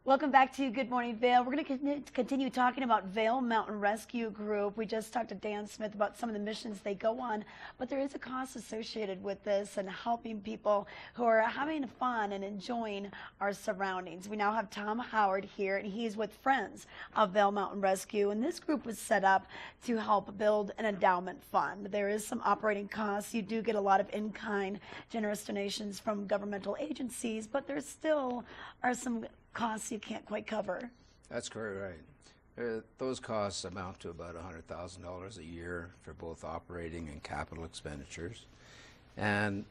Welcome back to Good Morning Vail. We're going to continue talking about Vail Mountain Rescue Group. We just talked to Dan Smith about some of the missions they go on, but there is a cost associated with this and helping people who are having fun and enjoying our surroundings. We now have Tom Howard here, and he's with Friends of Vail Mountain Rescue, and this group was set up to help build an endowment fund. There is some operating costs. You do get a lot of in-kind generous donations from governmental agencies, but there still are some costs you can't quite cover. That's correct, right. Those costs amount to about $100,000 a year for both operating and capital expenditures. And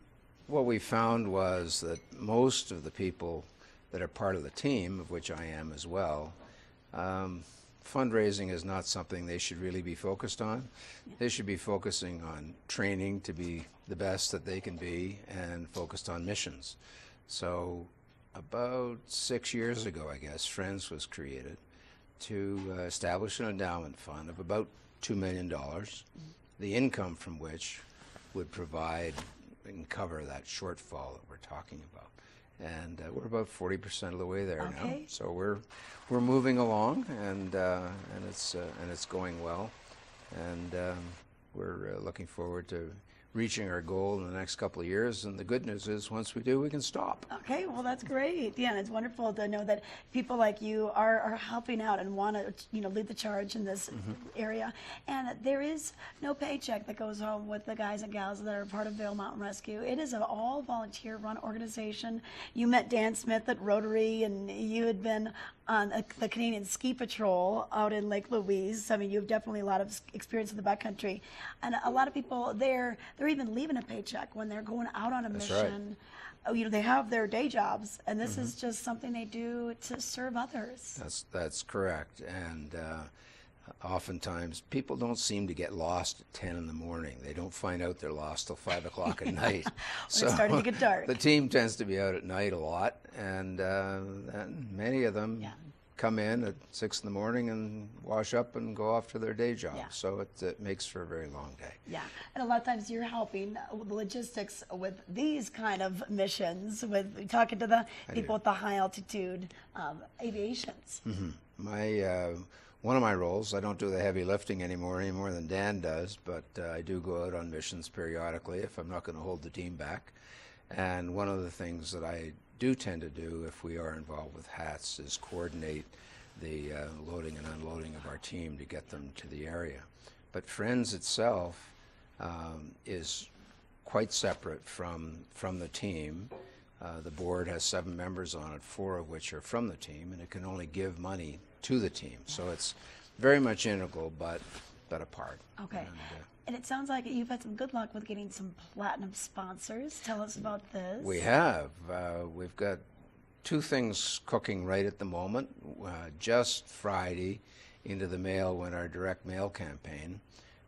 what we found was that most of the people that are part of the team, of which I am as well, fundraising is not something they should really be focused on. They should be focusing on training to be the best that they can be and focused on missions. So about 6 years ago, I guess, Friends was created to establish an endowment fund of about $2 million, the income from which would provide and cover that shortfall that we're talking about. And we're about 40% of the way there now. So we're moving along, and it's going well, and we're looking forward to reaching our goal in the next couple of years. And the good news is, once we do, we can stop. Okay, well, that's great. Yeah, and it's wonderful to know that people like you are helping out and want to, lead the charge in this area. And there is no paycheck that goes home with the guys and gals that are part of Vail Mountain Rescue. It is an all volunteer-run organization. You met Dan Smith at Rotary, and you had been on the Canadian Ski Patrol out in Lake Louise. I mean, you have definitely a lot of experience in the backcountry. And a lot of people they're even leaving a paycheck when they're going out on a mission. Right. They have their day jobs, and this is just something they do to serve others. That's correct. And oftentimes people don't seem to get lost at 10 in the morning. They don't find out they're lost till 5 o'clock at night. So it's starting to get dark. The team tends to be out at night a lot, and many of them come in at 6 in the morning and wash up and go off to their day jobs. So it makes for a very long day. Yeah, and a lot of times you're helping with the logistics with these kind of missions, with talking to the people with the high altitude aviations. One of my roles, I don't do the heavy lifting any more than Dan does, but I do go out on missions periodically if I'm not going to hold the team back. And one of the things that I do tend to do if we are involved with HATS is coordinate the loading and unloading of our team to get them to the area. But Friends itself is quite separate from the team. The board has 7 members on it, 4 of which are from the team, and it can only give money to the team. So it's very much integral, but apart. Okay. And it sounds like you've had some good luck with getting some platinum sponsors. Tell us about this. We have. We've got 2 things cooking right at the moment. Just Friday into the mail went our direct mail campaign,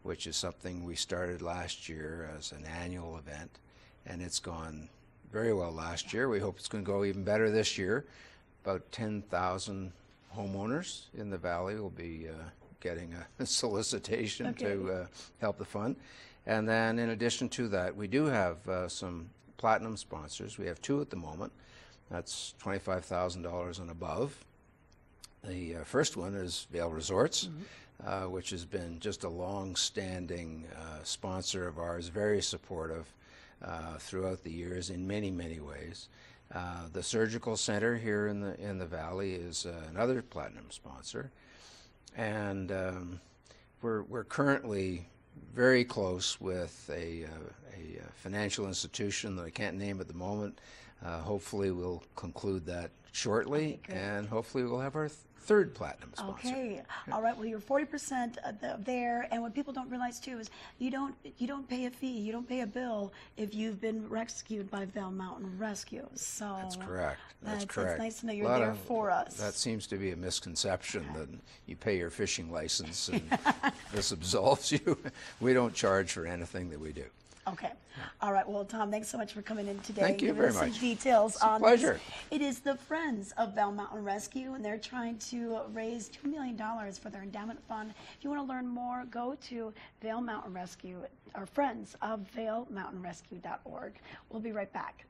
which is something we started last year as an annual event, and it's gone very well last year. We hope it's going to go even better this year. About 10,000 homeowners in the valley will be getting a solicitation to help the fund. And then in addition to that, we do have some platinum sponsors. We have 2 at the moment. That's $25,000 and above. The first one is Vail Resorts, which has been just a long-standing sponsor of ours, very supportive throughout the years in many, many ways. The Surgical Center here in the valley is another platinum sponsor, and we're currently very close with a financial institution that I can't name at the moment. Hopefully we'll conclude that shortly, and hopefully we'll have our third platinum sponsor. Okay, all right. Well, you're 40% there, and what people don't realize too is you don't pay a fee, you don't pay a bill if you've been rescued by Vail Mountain Rescue. So that's correct. That's correct. It's nice to know you're there for us. That seems to be a misconception that you pay your fishing license and this absolves you. We don't charge for anything that we do. Okay. All right. Well, Tom, thanks so much for coming in today. Thank you very much. Some details on pleasure. This. It is the Friends of Vail Mountain Rescue, and they're trying to raise $2 million for their endowment fund. If you want to learn more, go to Vail Mountain Rescue, or Friends of VailMountainRescue.org. We'll be right back.